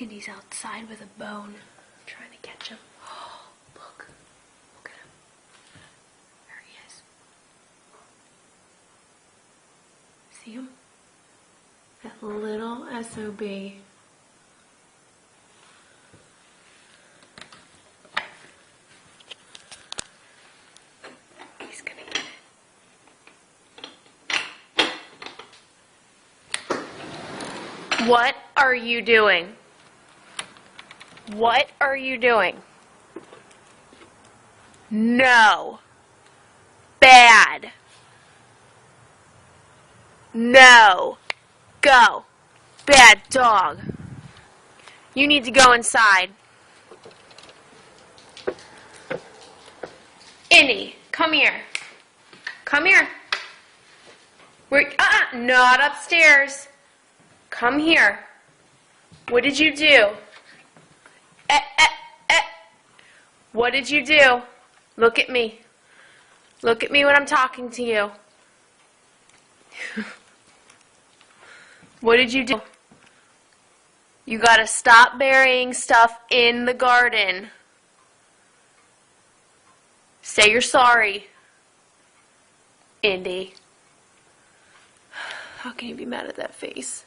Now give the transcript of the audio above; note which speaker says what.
Speaker 1: Andy's outside with a bone. I'm trying to catch him. Oh, look. Look at him. There he is. See him? That little SOB. He's gonna get it.
Speaker 2: What are you doing? What are you doing? No. Bad. No. Go. Bad dog. You need to go inside. Indy, come here. Come here. We're not upstairs. Come here. What did you do? What did you do? Look at me. Look at me when I'm talking to you. What did you do? You gotta stop burying stuff in the garden. Say you're sorry, Indy. How can you be mad at that face?